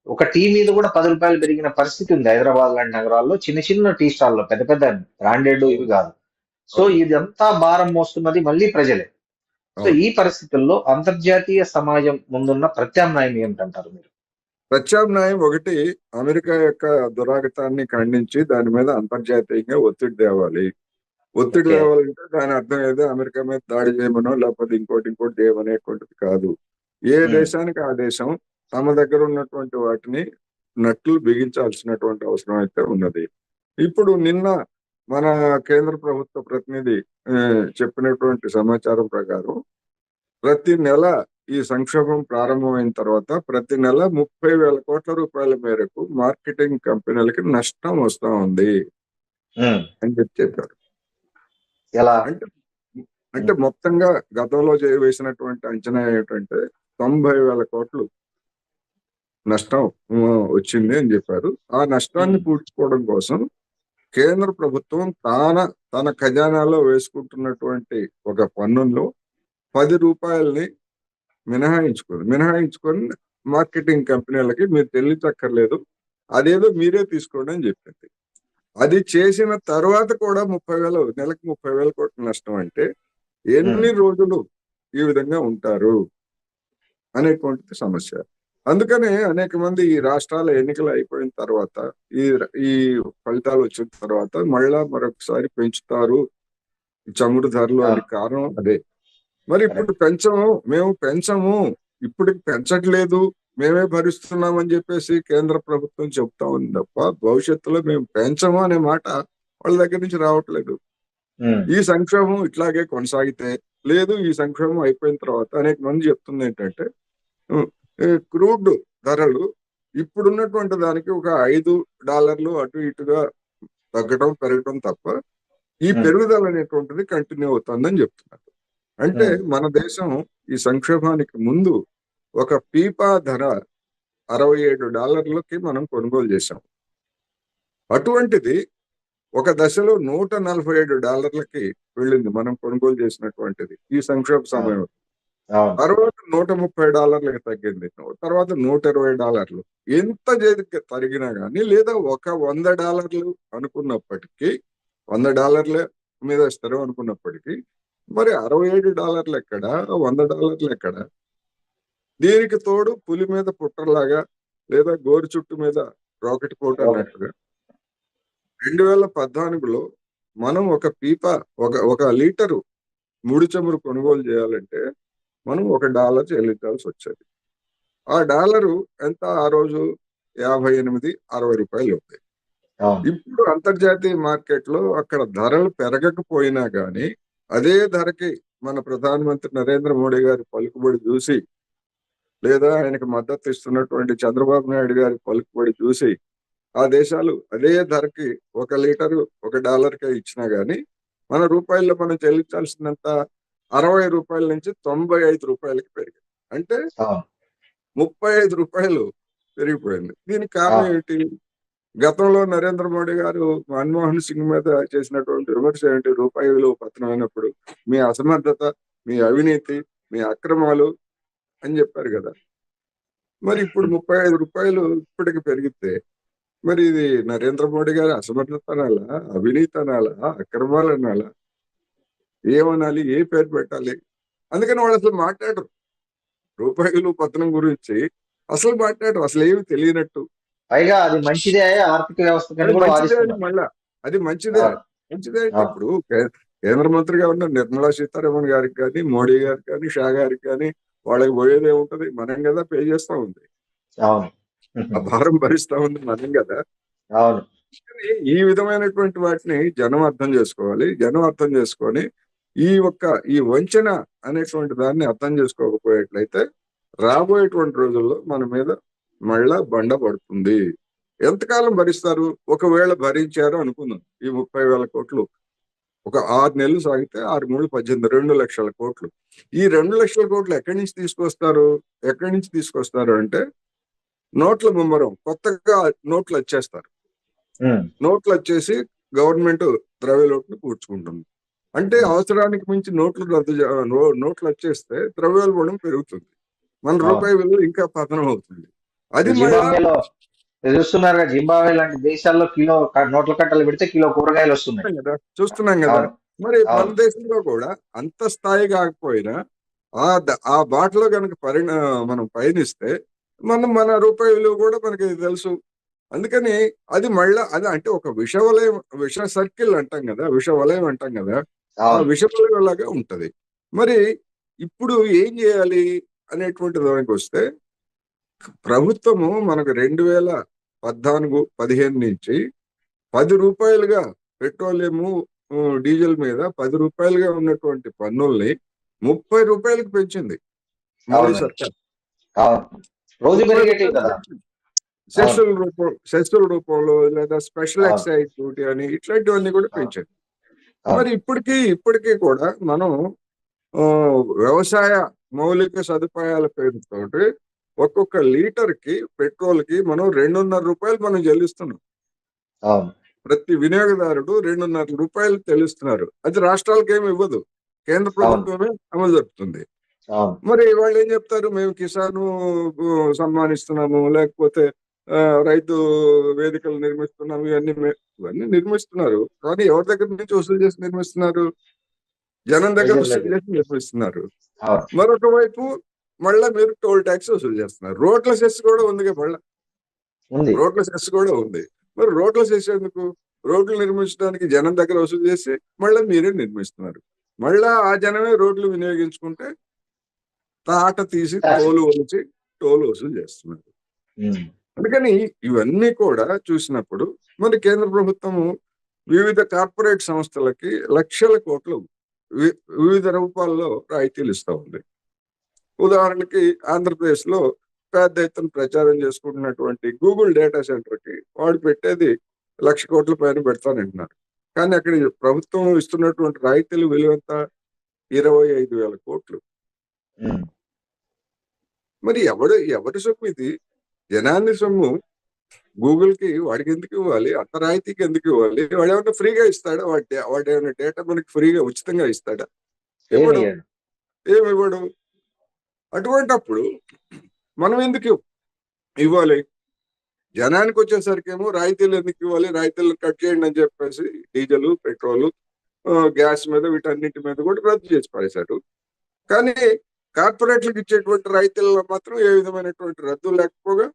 [SPEAKER 2] ఒక టీ మీద కూడా 10 రూపాయలు పెరిగిన పరిస్థితి ఉంది హైదరాబాద్ లాంటి నగరాల్లో. చిన్న చిన్న టీ స్టాల్లో, పెద్ద పెద్ద బ్రాండెడ్ ఇవి కాదు. సో ఇదంతా భారం మోస్తున్నది మళ్ళీ ప్రజలే. సో ఈ పరిస్థితుల్లో అంతర్జాతీయ సమాజం ముందున్న ప్రత్యామ్నాయం ఏమిటంటారు మీరు?
[SPEAKER 3] ప్రత్యామ్నాయం ఒకటి, అమెరికా యొక్క దురాగతాన్ని ఖండించి దాని మీద అంతర్జాతీయంగా ఒత్తిడి తేవాలి. ఒత్తిడి తేవాలంటే దాని అర్థం ఏదో అమెరికా మీద దాడి చేయమనో లేకపోతే ఇంకోటి చేయమనేటువంటిది కాదు. ఏ దేశానికి ఆ దేశం తమ దగ్గర ఉన్నటువంటి వాటిని నట్లు బిగించాల్సినటువంటి అవసరం అయితే ఉన్నది. ఇప్పుడు నిన్న మన కేంద్ర ప్రభుత్వ ప్రతినిధి చెప్పినటువంటి సమాచారం ప్రకారం ప్రతి నెల ఈ సంక్షోభం ప్రారంభమైన తర్వాత ప్రతి నెల 30,000 కోట్ల రూపాయల మేరకు మార్కెటింగ్ కంపెనీలకి నష్టం వస్తా ఉంది అని చెప్పారు. అంటే మొత్తంగా గతంలో వేసినటువంటి అంచనా ఏమిటంటే 90,000 కోట్లు నష్టం వచ్చింది అని చెప్పారు. ఆ నష్టాన్ని పూడ్చుకోవడం కోసం కేంద్ర ప్రభుత్వం తన ఖజానాలో వేసుకుంటున్నటువంటి ఒక పన్నులో 10 రూపాయలని మినహాయించుకొని మార్కెటింగ్ కంపెనీలకి మీరు చెల్లించక్కర్లేదు, అదేదో మీరే తీసుకోండి అని చెప్పింది. అది చేసిన తర్వాత కూడా 30,000 నెలకు 30,000 కోట్ల నష్టం అంటే ఎన్ని రోజులు ఈ విధంగా ఉంటారు అనేటువంటిది సమస్య. అందుకనే అనేక మంది ఈ రాష్ట్రాల ఎన్నికలు అయిపోయిన తర్వాత ఈ ఈ ఫలితాలు వచ్చిన తర్వాత మళ్ళా మరొకసారి పెంచుతారు ఈ చమురు ధరలు అని కారణం అదే. మరి ఇప్పుడు మేము పెంచము, ఇప్పటికి పెంచట్లేదు, మేమే భరిస్తున్నామని చెప్పేసి కేంద్ర ప్రభుత్వం చెప్తా ఉంది తప్ప భవిష్యత్తులో మేము పెంచము అనే మాట వాళ్ళ దగ్గర నుంచి రావట్లేదు. ఈ సంక్షోభం ఇట్లాగే కొనసాగితే లేదు, ఈ సంక్షోభం అయిపోయిన తర్వాత అనేక మంది చెప్తుంది ఏంటంటే క్రూడ్ ధరలు ఇప్పుడున్నటువంటి దానికి ఒక $5 అటు ఇటుగా తగ్గడం పెరగడం తప్ప ఈ పెరుగుదల అనేటువంటిది కంటిన్యూ అవుతుందని చెప్తున్నారు. అంటే మన దేశం ఈ సంక్షోభానికి ముందు ఒక పీపా ధర $67కి మనం కొనుగోలు చేశాం. అటువంటిది ఒక దశలో $147కి వెళ్ళింది మనం కొనుగోలు చేసినటువంటిది ఈ సంక్షోభ సమయంలో. తర్వాత $130కి తగ్గింది, తర్వాత $120. ఎంత తరిగినా కానీ లేదా ఒక $100 అనుకున్నప్పటికీ, $100 మీద స్థిరం అనుకున్నప్పటికీ మరి $67 ఎక్కడ, $100 ఎక్కడ? దీనికి తోడు పులి మీద పుట్టలాగా లేదా గోరు చుట్టు మీద రాకెట్ పోటు అన్నట్టుగా 2014లో మనం ఒక పీపా ఒక లీటరు ముడి చమురు కొనుగోలు చేయాలంటే మనం $1 చెల్లించాల్సి వచ్చేది. ఆ డాలరు ఎంత ఆ రోజు? 58-60 రూపాయలు అవుతాయి. ఇప్పుడు అంతర్జాతీయ మార్కెట్ లో అక్కడ ధరలు పెరగకపోయినా కానీ అదే ధరకి మన ప్రధానమంత్రి నరేంద్ర మోడీ గారి పలుకుబడి చూసి లేదా ఆయనకు మద్దతు ఇస్తున్నటువంటి చంద్రబాబు నాయుడు గారి పలుకుబడి చూసి ఆ దేశాలు అదే ధరకి ఒక లీటరు $1కే ఇచ్చినా గానీ మన రూపాయల్లో మనం చెల్లించాల్సినంత 60 రూపాయల నుంచి 95 రూపాయలకి పెరిగింది. అంటే 35 రూపాయలు పెరిగిపోయింది. దీనికి కారణం ఏంటి? గతంలో నరేంద్ర మోడీ గారు మన్మోహన్ సింగ్ మీద చేసినటువంటి విమర్శ ఏంటి? రూపాయి విలువ పతనమైనప్పుడు మీ అసమర్థత, మీ అవినీతి, మీ అక్రమాలు అని చెప్పారు కదా. మరి ఇప్పుడు 35 రూపాయలు ఇప్పటికి పెరిగితే మరి ఇది నరేంద్ర మోడీ గారి అసమర్థత అనాలా, అవినీతి అనాలా, అక్రమాలు అనాలా, ఏమనాలి, ఏ పేరు పెట్టాలి? అందుకని వాళ్ళు అసలు మాట్లాడరు రూపాయి విలువ పతనం గురించి, అసలు మాట్లాడరు, అసలు ఏమి తెలియనట్టు.
[SPEAKER 2] పైగా అది మంచిదే ఆర్థిక వ్యవస్థ,
[SPEAKER 3] మళ్ళా అది మంచిదే అంటే ఇప్పుడు కేంద్ర మంత్రిగా ఉన్న నిర్మలా సీతారామన్ గారికి కానీ, మోడీ గారికి కానీ, షా గారికి కానీ వాళ్ళకి పోయేదే ఉంటది, మనం కదా పే చేస్తా ఉంది, ఆ భారం భరిస్తా ఉంది మనం కదా. ఈ విధమైనటువంటి వాటిని జనం అర్థం చేసుకోవాలి. జనం అర్థం చేసుకొని ఈ వంచన అనేటువంటి దాన్ని అర్థం చేసుకోకపోయేట్లయితే రాబోయేటువంటి రోజుల్లో మన మీద మళ్ళా బండ పడుతుంది. ఎంతకాలం భరిస్తారు? ఒకవేళ భరించారు అనుకుందాం, ఈ 30,000 కోట్లు ఒక 6 నెలలు సాగితే 6 3 18 2 లక్షల కోట్లు. ఈ 2 లక్షల కోట్లు ఎక్కడి నుంచి తీసుకొస్తారు అంటే నోట్ల ముమ్మరం, కొత్తగా నోట్లు వచ్చేస్తారు. నోట్లు వచ్చేసి గవర్నమెంట్ ద్రవ్యలోటును కూర్చుకుంటుంది. అంటే అవసరానికి మించి నోట్లు వచ్చేస్తే ద్రవ్యోల్బణం పెరుగుతుంది, మన రూపాయి విలువ ఇంకా పతనం అవుతుంది. అది
[SPEAKER 2] చూస్తున్నారు జింబాబ్వే లాంటి దేశాల్లో కిలో నోట్ల కట్టలు పెడితే కిలో కూరగాయలు వస్తున్నాయి
[SPEAKER 3] కదా, చూస్తున్నాం కదా. మరి మన దేశంలో కూడా అంత స్థాయి కాకపోయినా ఆ బాటలో కనుక మనం పయనిస్తే మన రూపాయి విలువ కూడా మనకి తెలుసు. అందుకని అది మళ్ళా అది అంటే ఒక విష సర్కిల్ అంటాం కదా, విషవలయం అంటాం కదా, ఆ విషవలయం లాగా ఉంటది. మరి ఇప్పుడు ఏం చేయాలి అనేటువంటి దానికి వస్తే ప్రభుత్వము మనకు 2014-15 నుంచి 10 రూపాయలుగా పెట్రోలియము డీజిల్ మీద 10 రూపాయలుగా ఉన్నటువంటి పన్నుల్ని 30 రూపాయలకు పెంచింది మోడీ సర్కార్. సెస్సుల రూపంలో లేదా స్పెషల్ ఎక్సైజ్ డ్యూటీ అని ఇట్లాంటివన్నీ కూడా పెంచారు. మరి ఇప్పటికీ కూడా మనం వ్యవసాయ మౌలిక సదుపాయాల పేరుతోటి ఒక్కొక్క లీటర్ కి పెట్రోల్ కి మనం 2.5 రూపాయలు మనం చెల్లిస్తున్నాం. ప్రతి వినియోగదారుడు 2.5 రూపాయలు చెల్లిస్తున్నారు. అది రాష్ట్రాలకు ఏమి ఇవ్వదు, కేంద్ర ప్రభుత్వమే అమలు జరుపుతుంది. మరి వాళ్ళు ఏం చెప్తారు? మేము కిసాన్ సమ్మాన్ ఇస్తున్నాము, లేకపోతే రైతు వేదికలు నిర్మిస్తున్నాం, ఇవన్నీ నిర్మిస్తున్నారు. కానీ ఎవరి దగ్గర నుంచి వసూలు చేసి నిర్మిస్తున్నారు? జనం దగ్గర
[SPEAKER 2] ప్రజల
[SPEAKER 3] వసూలు
[SPEAKER 2] దగ్గర.
[SPEAKER 3] చేసి నిర్మిస్తున్నారు.
[SPEAKER 2] అవును.
[SPEAKER 3] మరొక వైపు మళ్ళా మీరు టోల్ ట్యాక్స్ వసూలు చేస్తున్నారు. రోడ్ల సెస్ కూడా ఉంది, మళ్ళా
[SPEAKER 2] ఉంది.
[SPEAKER 3] రోడ్ల సెస్ కూడా ఉంది. మరి రోడ్ల సెస్ ఎందుకు? రోడ్లు నిర్మించడానికి జనం దగ్గర వసూలు చేసి మళ్ళీ మీరే నిర్మిస్తున్నారు. మళ్ళా ఆ జనమే రోడ్లు వినియోగించుకుంటే తాట తీసి టోలు వచ్చి టోలు వసూలు చేస్తున్నారు.
[SPEAKER 2] ఉమ్.
[SPEAKER 3] అందుకని ఇవన్నీ కూడా చూసినప్పుడు మరి కేంద్ర ప్రభుత్వము వివిధ కార్పొరేట్ సంస్థలకి లక్షల కోట్లు వివిధ రూపాల్లో రాయితీలు ఇస్తా ఉంది. ఉదాహరణకి ఆంధ్రప్రదేశ్ లో పెద్ద ఎత్తున ప్రచారం చేసుకుంటున్నటువంటి గూగుల్ డేటా సెంటర్ కి వాడు పెట్టేది 1,00,000 కోట్ల పైన పెడతానంటున్నారు. కానీ అక్కడ ప్రభుత్వం ఇస్తున్నటువంటి రాయితీలు విలువ ఎంత? 25,000 కోట్లు.
[SPEAKER 2] ఉమ్.
[SPEAKER 3] మరి ఎవరి సొమ్ము ఇది? జనాన్ని సొమ్ము గూగుల్ కి వాడికి ఎందుకు ఇవ్వాలి? అంత రాయితీకి ఎందుకు ఇవ్వాలి? వాడు ఏమన్నా ఫ్రీగా ఇస్తాడా? వాడు ఏమైనా డేటా మనకి ఫ్రీగా ఉచితంగా ఇస్తాడా? ఇవ్వడు.
[SPEAKER 2] ఏమి
[SPEAKER 3] ఏమి ఇవ్వడు. అటువంటప్పుడు మనం ఎందుకు ఇవ్వాలి? జనానికి వచ్చేసరికి ఏమో రాయితీలు ఎందుకు ఇవ్వాలి, రాయితీలు కట్ చేయండి అని చెప్పేసి డీజిల్, పెట్రోల్, గ్యాస్ మీద వీటన్నిటి మీద కూడా రద్దు చేసి పడేశారు. కానీ కార్పొరేట్లకు ఇచ్చేటువంటి రైతుల్లో మాత్రం ఏ విధమైనటువంటి రద్దు లేకపోగా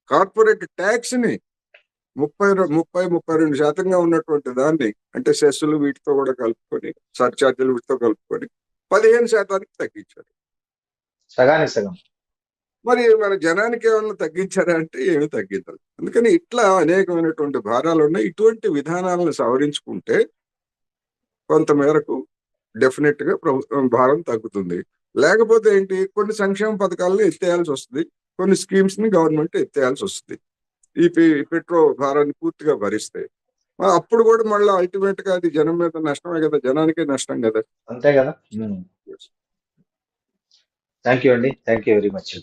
[SPEAKER 3] కార్పొరేట్ ట్యాక్స్ ని 32% ఉన్నటువంటి దాన్ని, అంటే సెస్సులు వీటితో కూడా కలుపుకొని, సర్చార్జీలు వీటితో కలుపుకొని 15% తగ్గించారు.
[SPEAKER 2] సగానికి సగం.
[SPEAKER 3] మరి మన జనానికి ఏమన్నా తగ్గించారా అంటే ఏమీ తగ్గించాలి. అందుకని ఇట్లా అనేకమైనటువంటి భారాలు ఉన్నాయి. ఇటువంటి విధానాలను సవరించుకుంటే కొంతమేరకు డెఫినెట్ గా ప్రభుత్వం భారం తగ్గుతుంది. లేకపోతే ఏంటి, కొన్ని సంక్షేమ పథకాలను ఎత్తేయాల్సి వస్తుంది, కొన్ని స్కీమ్స్ ని గవర్నమెంట్ ఎత్తేయాల్సి వస్తుంది. ఈ పెట్రోల్ భారాన్ని పూర్తిగా భరిస్తే అప్పుడు కూడా మళ్ళీ అల్టిమేట్ గా అది జనం మీద నష్టమే కదా, జనానికే నష్టం కదా.
[SPEAKER 2] అంతే కదా. థ్యాంక్ యూ అండి. Thank you very much.